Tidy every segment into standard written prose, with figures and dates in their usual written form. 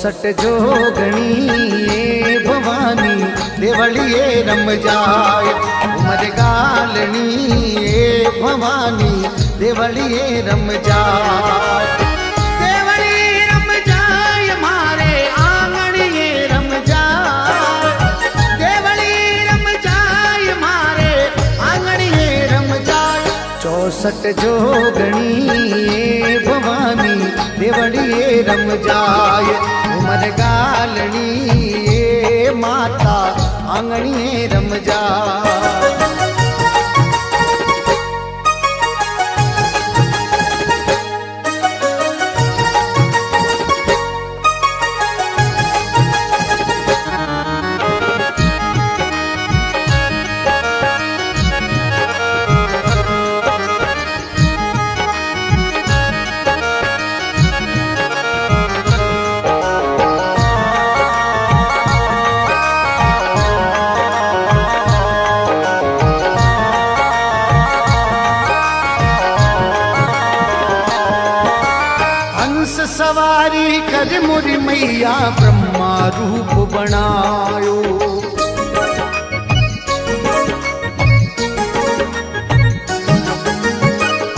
64 जोगणी भवानी देवलिए रम जाय उमर गालनी भवानी देवलिए रम जाय देवली रम जाय मारे आंगणिए रम जाय देवली रम जाय मारे आंगणिए रम जाय 64 जोगणी भवानी देवलिए रम जाय उमर गालनी माता आंगणिए रम जाय सवारी कर मोरी मैया ब्रह्मा रूप बनायो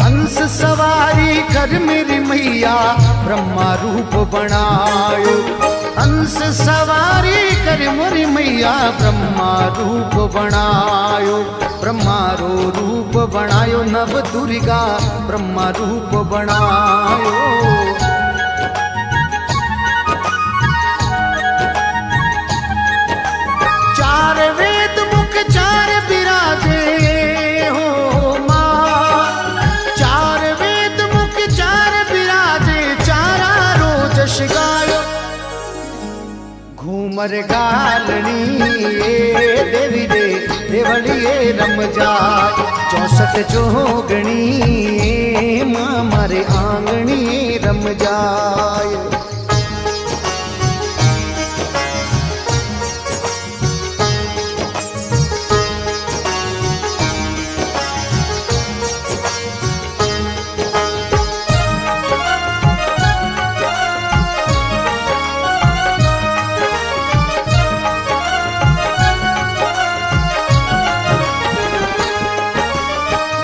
हंस सवारी कर मेरी मैया ब्रह्मा रूप बनायो हंस सवारी कर मोरी मैया ब्रह्मा रूप बनायो ब्रह्मा रो रूप बनायो नव दुर्गा ब्रह्मा रूप बनायो चार वेद मुख चार विराजे हो माँ चार वेद मुख चार विराजे चारा रोज शिगायो घूमर गालनी देवी दे देवलिए रम जाय 64 जोगणी माँ मारे आंगणी रम जाय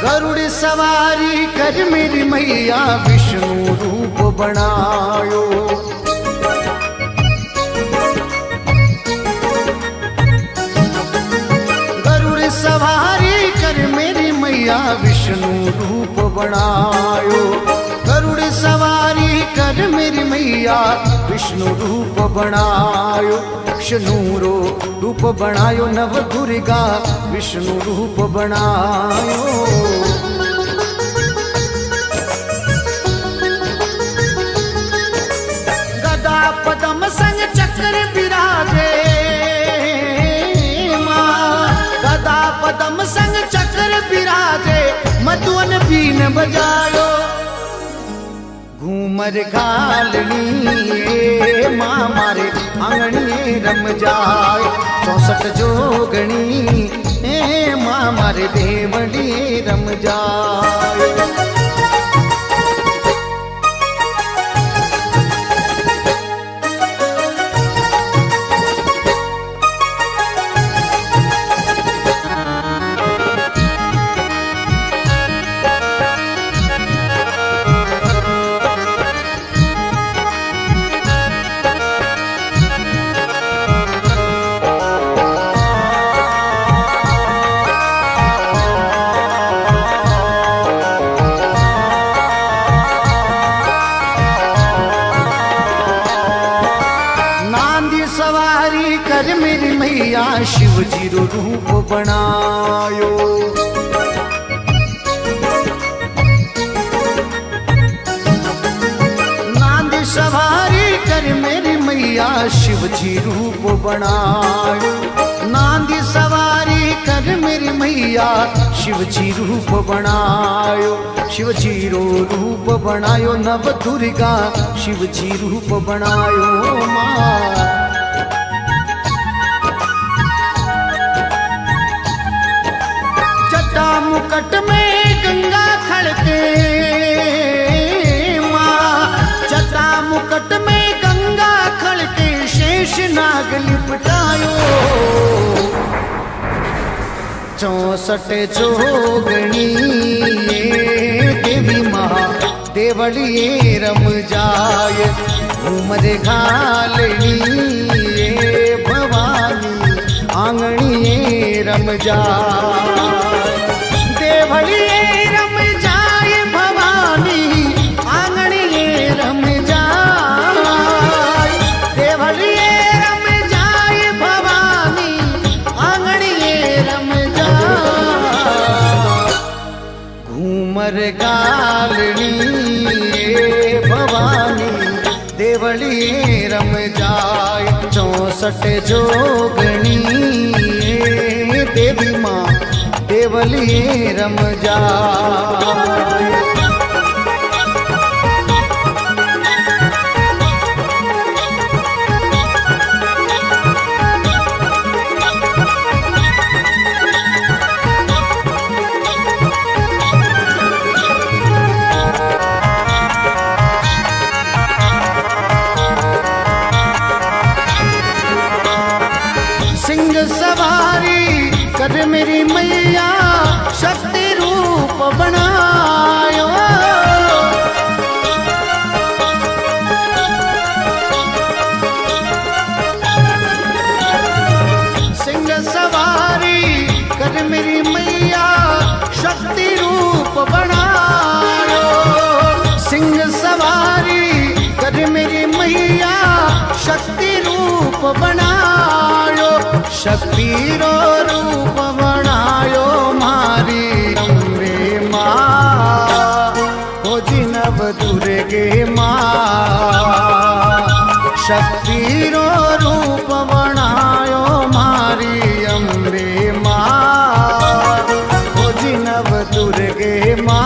गरुड़ सवारी कर मेरी मैया विष्णु रूप बनायो गरुड़ सवारी कर मेरी मैया विष्णु रूप बनायो गरुड़ सवारी कर मेरी मैया विष्णु रूप बनायो विष्णु रूप बनायो नव दुर्गा विष्णु रूप बनायो गदा पदम संग चक्र विराजे माँ गदा पदम संग चक्र विराजे मधुवन बीन बजायो घूमर गालनी माँ मारे आंगणी रम जाय 64 जोगणी माँ मारे देवलिए रम जाय सवारी कर मेरी मैया शिव जी रो रूप बनायो नांद सवारी कर मेरी मैया शिव जी रूप बनायो नांद सवारी कर मेरी मैया शिव जी रूप बनायो शिव जी रो रूप बनायो नव दुर्गा शिव जी रूप बनायो माँ मुकट में गंगा खड़के माँ जटा मुकट में गंगा खड़के नाग लिपटायो 64 जोगणी देवी महा देवलिए रम जाय उमर घालनी भवानी आंगणिए रम जाय देवलिए रम जाय भवानी आंगणिए रम जाय देवलिए रम जाय भवानी आंगणिए रम जाय घूमर गालनी भवानी देवलिए रम जाय 64 जोगणी देवी माँ देवलिए रम जाय सिंह सवारी कर मेरी मैया शक्ति रूप बनायो सिंह सवारी कर मेरी मैया शक्ति रूप बनायो सिंह सवारी कर मेरी मैया शक्ति रूप बनायो शक्ति रो रूप बनायो मारी अम्बे माँ हो जिनब दुर्गे माँ शक्ति रो रूप बनायो मारी अम्बे माँ हो जिनब दुर्गे माँ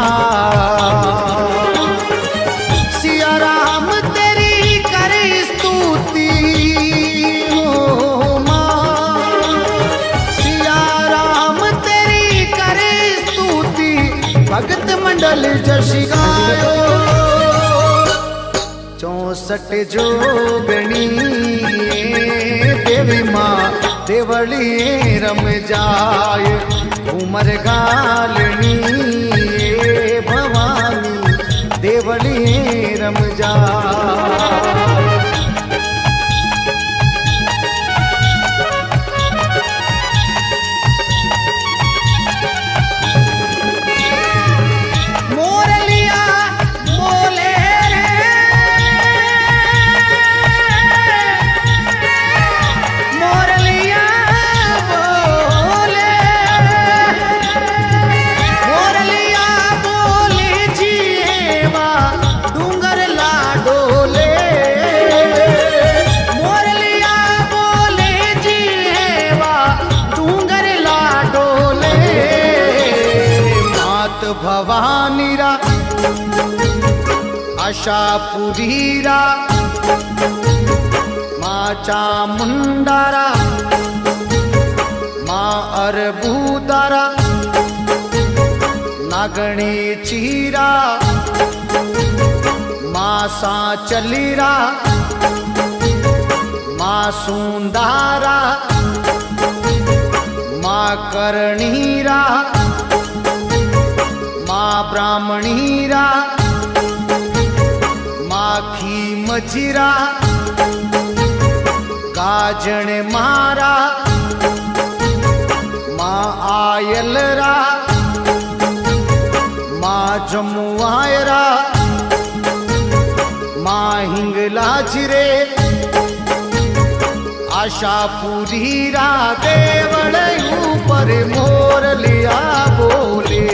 सिया राम तेरी करे स्तुति भगत मंडल जश गायो 64 जोगणी देवी माँ देवलिए रम जाय उमर गालनी भवानी देवलिए रम जाय भवानीरा आशापुरीरा माँ चामुंडारा माँ अरबूदारा नागणी चीरा माँ सांचलीरा माँ सुंदारा माँ कर्णीरा माँ ब्राह्मणीरा माँ खीमचीरा गाजण मारा माँ आयलरा माँ जमुआयरा माँ हिंगलाजरे आशापुरीरा देवड़ ऊपर मोर लिया बोले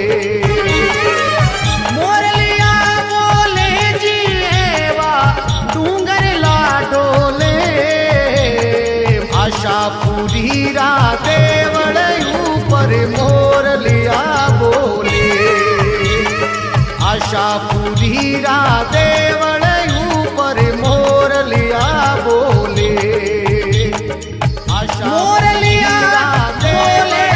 आशापुरीरा देवड़ ऊपर मोर लिया बोले आशापुरीरा देवड़ ऊपर मोर लिया बोले आशा मोर लिया बोले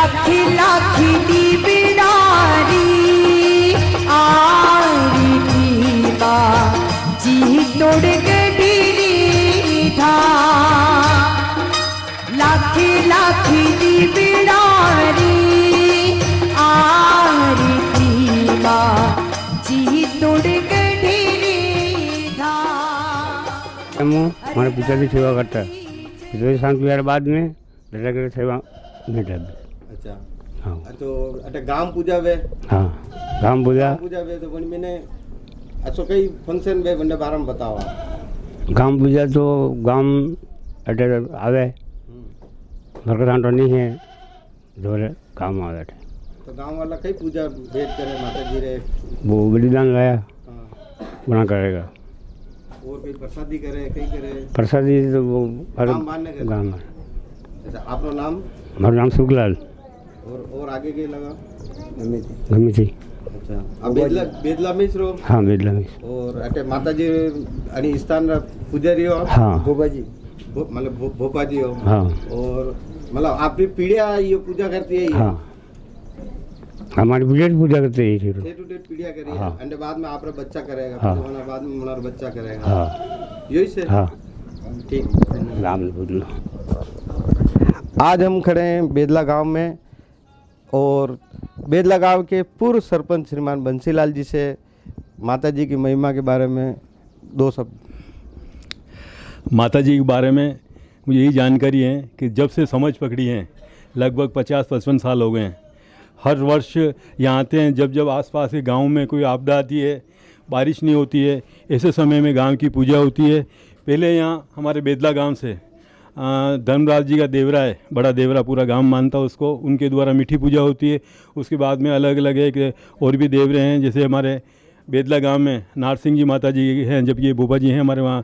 लाखी लाखी दी बिडारी आरी की जी तोड़ गडी था लाखी लाखी दी बिडारी आरी की जी तोड़ गडी था। हमारे पिताजी सेवा करता है, पिताजी शांत विहार बाद में दादा की सेवा नहीं करती। अच्छा हाँ तो अटे गाम पूजा वे हाँ गाम पूजा तो वन मैंने अच्छो कई फंक्शन वे वंडे बारे में बताओ। गाम पूजा तो गाम अटे आवे घर का सांटो नहीं है जो गाम आवे थे। तो गांव वाला कई पूजा भेंट करे माता जी रे वो बलिदान लाया हाँ। बना करेगा और कई प्रसादी करे कई करे प्रसादी तो वो हर गाम बांधने करे। गाम में। अच्छा आपका नाम हमारा नाम सुखलाल और आगे के लगा गमी थी। अच्छा अब बेदला मिश्रो हाँ बेदला में। और अटे माता जी आणि स्थान पुजारी हो हाँ भोपाजी मतलब भोपाजी हो हाँ और मतलब आपकी पीढ़िया ये पूजा करती है हाँ हमारी पूजा करते ही थे। डे टू डे पीढ़िया करी हाँ। अंडे बाद में आप बच्चा करेगा हाँ। फिर होना बाद में हमारा बच्चा करेगा हाँ यही से हाँ ठीक। राम बोलो। आज हम खड़े हैं बेदला गांव में और बेदला गांव के पूर्व सरपंच श्रीमान बंसीलाल जी से माता जी की महिमा के बारे में दो शब्द। माता जी के बारे में मुझे यही जानकारी है कि जब से समझ पकड़ी है लगभग 50-55 साल हो गए हैं। हर वर्ष यहाँ आते हैं जब जब आसपास के गांव में कोई आपदा आती है, बारिश नहीं होती है, ऐसे समय में गांव की पूजा होती है। पहले यहाँ हमारे बेदला गांव से धर्मराज जी का देवरा है, बड़ा देवरा पूरा गांव मानता है उसको, उनके द्वारा मीठी पूजा होती है। उसके बाद में अलग अलग एक और भी देवरे हैं, जैसे हमारे बेदला गांव में नारसिंह जी माता जी हैं, जब ये भोपा जी हैं हमारे वहाँ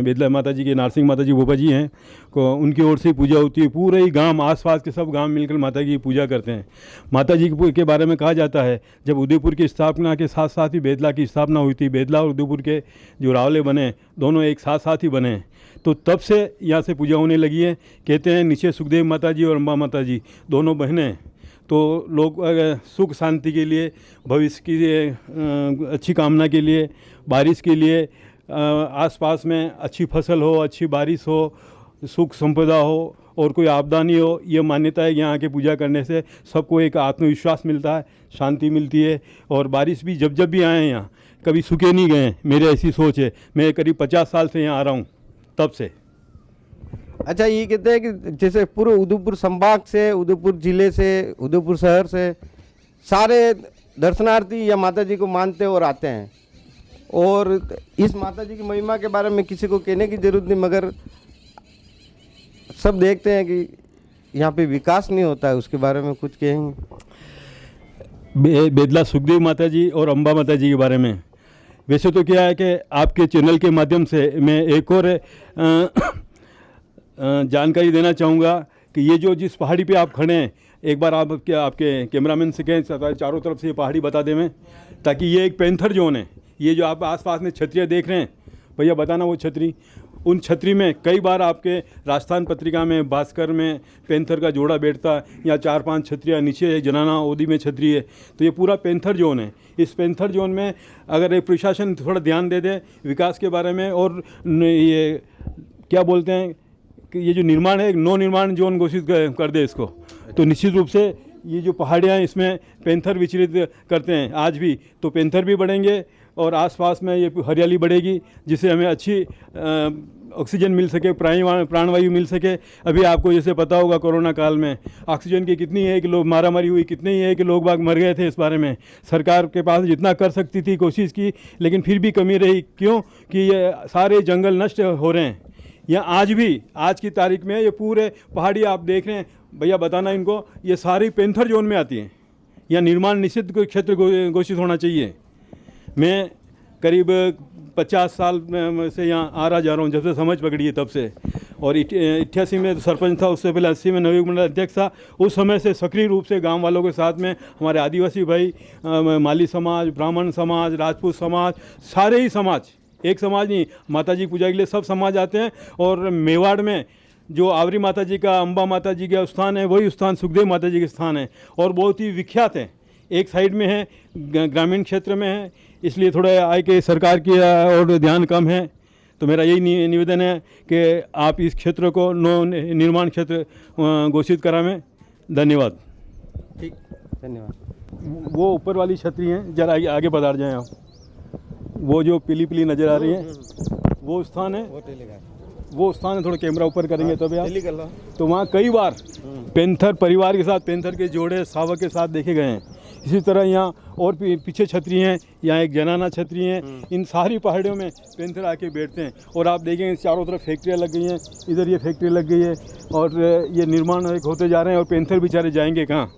बेदला माता जी के नारसिंह माता जी भोपा जी हैं को उनकी ओर से पूजा होती है। पूरे ही गांव आसपास के सब गांव मिलकर माता की पूजा करते हैं। माता जी के बारे में कहा जाता है जब उदयपुर की स्थापना के साथ साथ ही बेदला की स्थापना हुई थी, बेदला और उदयपुर के जो रावले बने दोनों एक साथ साथ ही बने, तो तब से यहाँ से पूजा होने लगी है। कहते हैं नीचे सुखदेव माता जी और अम्बा माता जी दोनों बहनें, तो लोग सुख शांति के लिए, भविष्य की अच्छी कामना के लिए, बारिश के लिए, आसपास में अच्छी फसल हो, अच्छी बारिश हो, सुख संपदा हो और कोई आपदा नहीं हो, ये मान्यता है। यहाँ के पूजा करने से सबको एक आत्मविश्वास मिलता है, शांति मिलती है। और बारिश भी जब जब भी आए हैं यहाँ कभी सूखे नहीं गए, मेरी ऐसी सोच है। मैं करीब 50 साल से यहाँ आ रहा हूँ तब से। अच्छा ये कहते हैं कि जैसे पूरे उदयपुर संभाग से, उदयपुर जिले से, उदयपुर शहर से सारे दर्शनार्थी या माता जी को मानते और आते हैं। और इस माता जी की महिमा के बारे में किसी को कहने की ज़रूरत नहीं, मगर सब देखते हैं कि यहाँ पे विकास नहीं होता है। उसके बारे में कुछ कहेंगे? बेदला सुखदेव माता जी और अम्बा माता जी के बारे में वैसे तो क्या है कि आपके चैनल के माध्यम से मैं एक और जानकारी देना चाहूँगा कि ये जो जिस पहाड़ी पे आप खड़े हैं, एक बार आप आपके कैमरामैन से कहें चारों तरफ से ये पहाड़ी बता दें मैं, ताकि ये एक पैंथर जोन है। ये जो आप आसपास में छतरियाँ देख रहे हैं, भैया बताना वो छतरी, उन छतरी में कई बार आपके राजस्थान पत्रिका में, भास्कर में पैंथर का जोड़ा बैठता है, या 4-5 छतरियाँ नीचे जनाना ओदी में छतरी है। तो ये पूरा पैंथर जोन है। इस पैंथर जोन में अगर एक प्रशासन थोड़ा ध्यान दे दे विकास के बारे में, और ये क्या बोलते हैं कि ये जो निर्माण है, नो निर्माण जोन घोषित कर दे इसको, तो निश्चित रूप से ये जो पहाड़ियाँ हैं इसमें पैंथर विचरित करते हैं आज भी, तो पैंथर भी बढ़ेंगे और आसपास में ये हरियाली बढ़ेगी, जिससे हमें अच्छी ऑक्सीजन मिल सके, प्राणवायु मिल सके। अभी आपको जैसे पता होगा कोरोना काल में ऑक्सीजन की कितनी है कि लोग मारामारी हुई, कितनी है कि लोग बाग मर गए थे। इस बारे में सरकार के पास जितना कर सकती थी कोशिश की, लेकिन फिर भी कमी रही। क्यों कि ये सारे जंगल नष्ट हो रहे हैं। यहाँ आज भी, आज की तारीख में ये पूरे पहाड़ी आप देख रहे हैं, भैया बताना इनको, ये सारी पैंथर जोन में आती हैं। यहाँ निर्माण निषिद्ध क्षेत्र घोषित होना चाहिए। मैं करीब 50 साल से यहाँ आ रहा जा रहा हूँ, जब से समझ पकड़ी है तब से। और 88 में तो सरपंच था, उससे पहले 80 में नवयुग मंडल अध्यक्ष था। उस समय से सक्रिय रूप से गांव वालों के साथ में हमारे आदिवासी भाई, माली समाज, ब्राह्मण समाज, राजपूत समाज, सारे ही समाज, एक समाज नहीं, माता जी पूजा के लिए सब समाज आते हैं। और मेवाड़ में जो आवरी माता जी का, अम्बा माता जी का स्थान है, वही स्थान सुखदेव माता जी के स्थान है और बहुत ही विख्यात है। एक साइड में है, ग्रामीण क्षेत्र में है, इसलिए थोड़ा आय के सरकार की और ध्यान कम है। तो मेरा यही निवेदन है कि आप इस क्षेत्र को नव निर्माण क्षेत्र घोषित करावें। धन्यवाद। ठीक, धन्यवाद। वो ऊपर वाली छतरी हैं, जरा आगे पधार जाएं आप। वो जो पीली पीली नज़र आ रही है वो स्थान है, वो स्थान है। थोड़ा कैमरा ऊपर करेंगे तभी आप। तो वहाँ कई बार पैंथर परिवार के साथ, पैंथर के जोड़े शावक के साथ देखे गए हैं। इसी तरह यहाँ और पीछे छतरी हैं, यहाँ एक जनाना छतरी हैं। इन सारी पहाड़ियों में पैंथर आके बैठते हैं और आप देखेंगे चारों तरफ फैक्ट्रियाँ लग गई हैं, इधर ये फैक्ट्री लग गई है और ये निर्माण होते जा रहे हैं और पैंथर बेचारे जाएंगे कहाँ।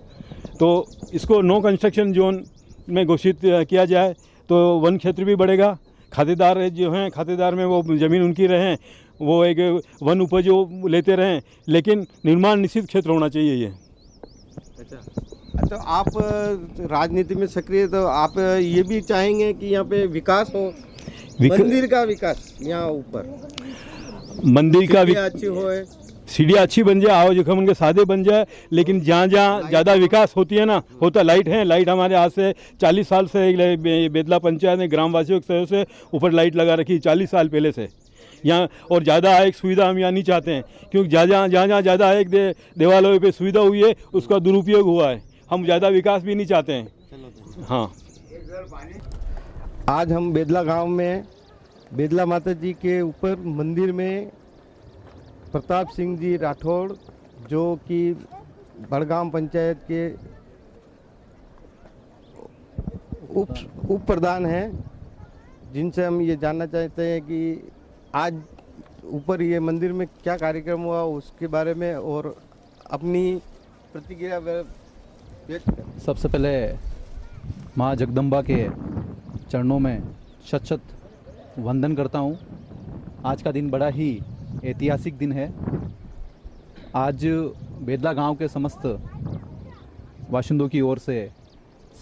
तो इसको नो कंस्ट्रक्शन जोन में घोषित किया जाए तो वन क्षेत्र भी बढ़ेगा। खातेदार जो हैं, खातेदार में वो ज़मीन उनकी रहें, वो एक वन उपज लेते रहें, लेकिन निर्माण निश्चित क्षेत्र होना चाहिए ये। अच्छा, तो आप राजनीति में सक्रिय, तो आप ये भी चाहेंगे कि यहाँ पे विकास हो, मंदिर का विकास, यहाँ ऊपर मंदिर का अच्छी हो, सीढ़ियाँ अच्छी बन जाए, आवाज जोखम उनके सादे बन जाए, लेकिन जहाँ जहाँ ज़्यादा विकास होती है ना, होता लाइट है। लाइट हमारे आज से 40 साल से बेतला पंचायत ने ग्रामवासियों के सहयोग से ऊपर लाइट लगा रखी, 40 साल पहले से यहाँ। और ज़्यादा आय सुविधा हम यहाँ नहीं चाहते हैं, क्योंकि जहाँ जहाँ ज़्यादा आय देवालयों पे सुविधा हुई है उसका दुरुपयोग हुआ है। हम ज़्यादा विकास भी नहीं चाहते हैं। हाँ, आज हम बेदला गांव में बेदला माता जी के ऊपर मंदिर में प्रताप सिंह जी राठौड़, जो कि बड़गाम पंचायत के उप प्रधान हैं, जिनसे हम ये जानना चाहते हैं कि आज ऊपर ये मंदिर में क्या कार्यक्रम हुआ उसके बारे में और अपनी प्रतिक्रिया व्यक्त करें। सबसे पहले माँ जगदम्बा के चरणों में शत शत वंदन करता हूँ। आज का दिन बड़ा ही ऐतिहासिक दिन है। आज बेदला गांव के समस्त बाशिंदों की ओर से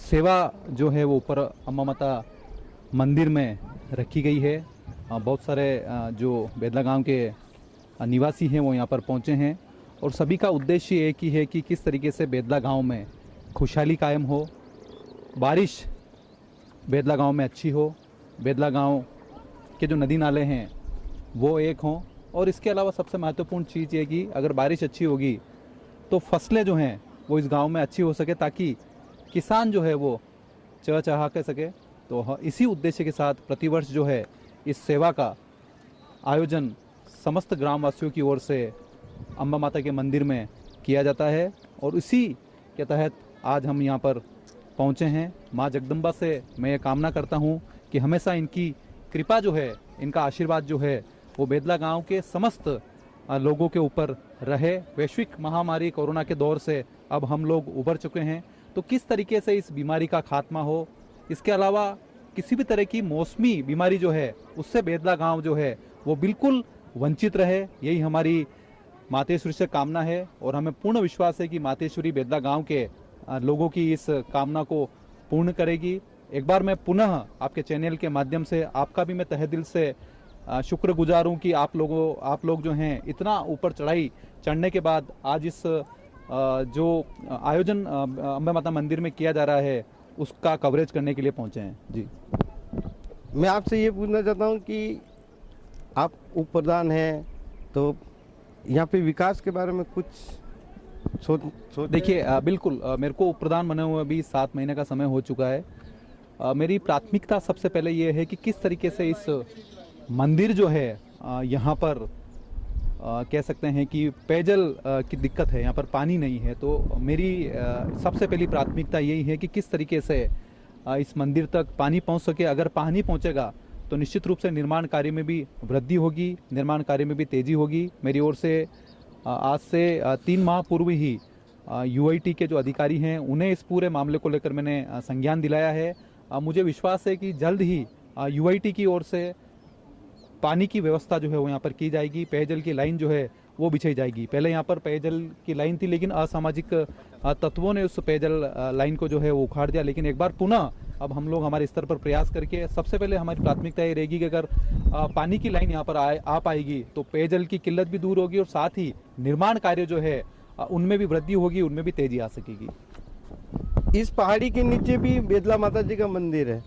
सेवा जो है वो ऊपर अम्बा माता मंदिर में रखी गई है। बहुत सारे जो बेदला गांव के निवासी हैं वो यहाँ पर पहुँचे हैं और सभी का उद्देश्य एक ही है कि किस तरीके से बेदला गांव में खुशहाली कायम हो, बारिश बेदला गांव में अच्छी हो, बेदला गांव के जो नदी नाले हैं वो एक हों, और इसके अलावा सबसे महत्वपूर्ण चीज़ ये कि अगर बारिश अच्छी होगी तो फसलें जो हैं वो इस गांव में अच्छी हो सके, ताकि किसान जो है वो चहचहा के सके। तो इसी उद्देश्य के साथ प्रतिवर्ष जो है इस सेवा का आयोजन समस्त ग्रामवासियों की ओर से अम्बा माता के मंदिर में किया जाता है और इसी के तहत आज हम यहाँ पर पहुँचे हैं। माँ जगदम्बा से मैं ये कामना करता हूँ कि हमेशा इनकी कृपा जो है, इनका आशीर्वाद जो है वो बेदला गांव के समस्त लोगों के ऊपर रहे। वैश्विक महामारी कोरोना के दौर से अब हम लोग उबर चुके हैं, तो किस तरीके से इस बीमारी का खात्मा हो, इसके अलावा किसी भी तरह की मौसमी बीमारी जो है उससे बेदला गांव जो है वो बिल्कुल वंचित रहे, यही हमारी मातेश्वरी से कामना है। और हमें पूर्ण विश्वास है कि मातेश्वरी बेदला गांव के लोगों की इस कामना को पूर्ण करेगी। एक बार मैं पुनः आपके चैनल के माध्यम से आपका भी मैं तहे दिल से शुक्रगुजार हूँ कि आप लोग जो हैं इतना ऊपर चढ़ने के बाद आज इस जो आयोजन अम्बा माता मंदिर में किया जा रहा है उसका कवरेज करने के लिए पहुँचे हैं। जी, मैं आपसे ये पूछना चाहता हूँ कि आप उप प्रधान हैं, तो यहाँ पे विकास के बारे में कुछ सोच देखिए, बिल्कुल मेरे को उप प्रधान बने हुए अभी 7 महीने का समय हो चुका है। मेरी प्राथमिकता सबसे पहले ये है कि किस तरीके से इस मंदिर जो है यहाँ पर कह सकते हैं कि पेयजल की दिक्कत है, यहाँ पर पानी नहीं है, तो मेरी सबसे पहली प्राथमिकता यही है कि किस तरीके से इस मंदिर तक पानी पहुँच सके। अगर पानी पहुँचेगा तो निश्चित रूप से निर्माण कार्य में भी वृद्धि होगी, निर्माण कार्य में भी तेज़ी होगी। मेरी ओर से आज से 3 माह पूर्व ही UIT के जो अधिकारी हैं उन्हें इस पूरे मामले को लेकर मैंने संज्ञान दिलाया है। मुझे विश्वास है कि जल्द ही UIT की ओर से पानी की व्यवस्था जो है वो यहाँ पर की जाएगी, पेयजल की लाइन जो है वो बिछाई जाएगी। पहले यहाँ पर पेयजल की लाइन थी, लेकिन असामाजिक तत्वों ने उस पेयजल लाइन को जो है वो उखाड़ दिया। लेकिन एक बार पुनः अब हम लोग हमारे स्तर पर प्रयास करके, सबसे पहले हमारी प्राथमिकता ये रहेगी कि अगर पानी की लाइन यहाँ पर आ पाएगी तो पेयजल की किल्लत भी दूर होगी और साथ ही निर्माण कार्य जो है उनमें भी वृद्धि होगी, उनमें भी तेजी आ सकेगी। इस पहाड़ी के नीचे भी बेदला माता जी का मंदिर है,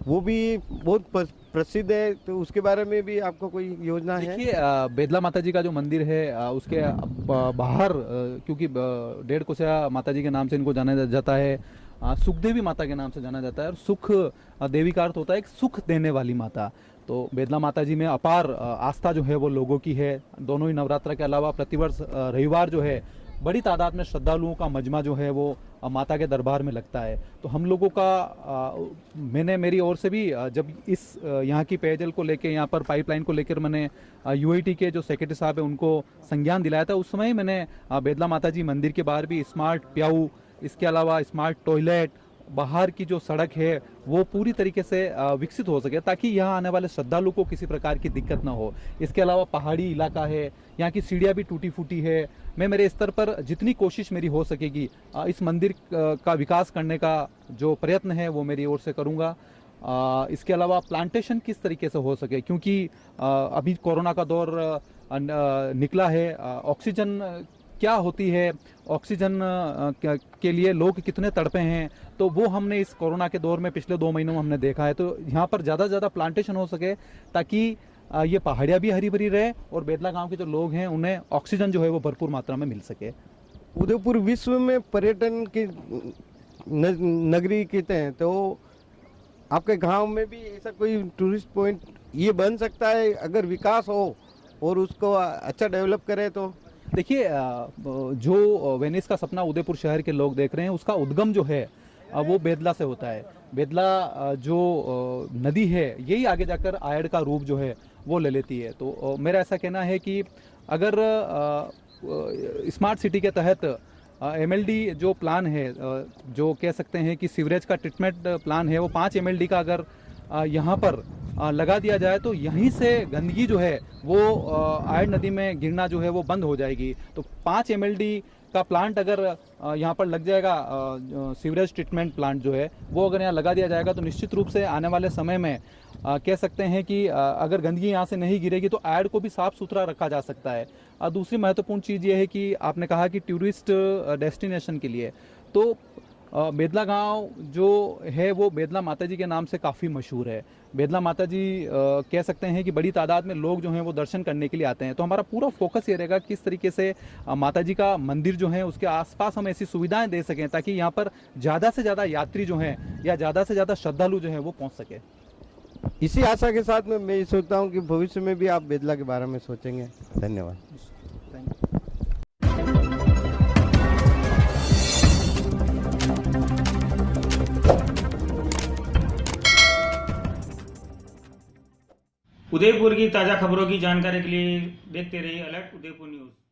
वो भी बहुत प्रसिद्ध है, तो उसके बारे में भी आपको कोई योजना है? देखिए, बेदला माता जी का जो मंदिर है उसके बाहर, क्योंकि 1.5 कोसिया माता जी के नाम से इनको जाना जाता है, सुखदेवी माता के नाम से जाना जाता है, और सुख देवी का अर्थ होता है एक सुख देने वाली माता। तो बेदला माता जी में अपार आस्था जो है वो लोगों की है। दोनों ही नवरात्र के अलावा प्रतिवर्ष रविवार जो है बड़ी तादाद में श्रद्धालुओं का मजमा जो है वो माता के दरबार में लगता है। तो हम लोगों का मैंने मेरी ओर से भी जब इस यहाँ की पेयजल को लेके, यहाँ पर पाइपलाइन को लेकर मैंने यूआईटी के जो सेक्रेटरी साहब है उनको संज्ञान दिलाया था, उस समय मैंने बेदला माता जी मंदिर के बाहर भी स्मार्ट प्याऊ, इसके अलावा स्मार्ट टॉयलेट, बाहर की जो सड़क है वो पूरी तरीके से विकसित हो सके, ताकि यहाँ आने वाले श्रद्धालु को किसी प्रकार की दिक्कत ना हो। इसके अलावा पहाड़ी इलाका है, यहाँ की सीढ़ियाँ भी टूटी फूटी है। मैं मेरे स्तर पर जितनी कोशिश मेरी हो सकेगी इस मंदिर का विकास करने का जो प्रयत्न है वो मेरी ओर से करूँगा। इसके अलावा प्लांटेशन किस तरीके से हो सके, क्योंकि अभी कोरोना का दौर निकला है, ऑक्सीजन क्या होती है, ऑक्सीजन के लिए लोग कितने तड़पे हैं, तो वो हमने इस कोरोना के दौर में पिछले 2 महीनों में हमने देखा है। तो यहाँ पर ज़्यादा से ज़्यादा प्लांटेशन हो सके, ताकि ये पहाड़ियाँ भी हरी भरी रहे और बेदला गांव के जो लोग हैं उन्हें ऑक्सीजन जो है वो भरपूर मात्रा में मिल सके। उदयपुर विश्व में पर्यटन की नगरी कहते हैं, तो आपके गांव में भी ऐसा कोई टूरिस्ट पॉइंट ये बन सकता है अगर विकास हो और उसको अच्छा डेवलप करे तो? देखिए, जो वेनिस का सपना उदयपुर शहर के लोग देख रहे हैं, उसका उद्गम जो है वो बेदला से होता है। बेदला जो नदी है यही आगे जाकर आयड़ का रूप जो है वो ले लेती है। तो मेरा ऐसा कहना है कि अगर स्मार्ट सिटी के तहत एमएलडी जो प्लान है, जो कह सकते हैं कि सीवरेज का ट्रीटमेंट प्लान है, वो 5 एमएलडी का अगर यहाँ पर लगा दिया जाए तो यहीं से गंदगी जो है वो आयड़ नदी में गिरना जो है वो बंद हो जाएगी। तो 5 एमएलडी का प्लांट अगर यहाँ पर लग जाएगा, सीवरेज ट्रीटमेंट प्लांट जो है वो अगर यहाँ लगा दिया जाएगा, तो निश्चित रूप से आने वाले समय में कह सकते हैं कि अगर गंदगी यहाँ से नहीं गिरेगी तो आयड़ को भी साफ सुथरा रखा जा सकता है। दूसरी महत्वपूर्ण चीज़ ये है कि आपने कहा कि टूरिस्ट डेस्टिनेशन के लिए, तो बेदला गांव जो है वो बेदला माता जी के नाम से काफ़ी मशहूर है। बेदला माता जी कह सकते हैं कि बड़ी तादाद में लोग जो हैं वो दर्शन करने के लिए आते हैं। तो हमारा पूरा फोकस ये रहेगा किस तरीके से माता जी का मंदिर जो है उसके आसपास हम ऐसी सुविधाएं दे सकें ताकि यहाँ पर ज़्यादा से ज़्यादा यात्री जो हैं या ज़्यादा से ज़्यादा श्रद्धालु जो हैं वो पहुँच सके। इसी आशा के साथ में मैं सोचता हूँ कि भविष्य में भी आप बेदला के बारे में सोचेंगे। धन्यवाद। उदयपुर की ताज़ा खबरों की जानकारी के लिए देखते रहिए अलर्ट उदयपुर न्यूज़।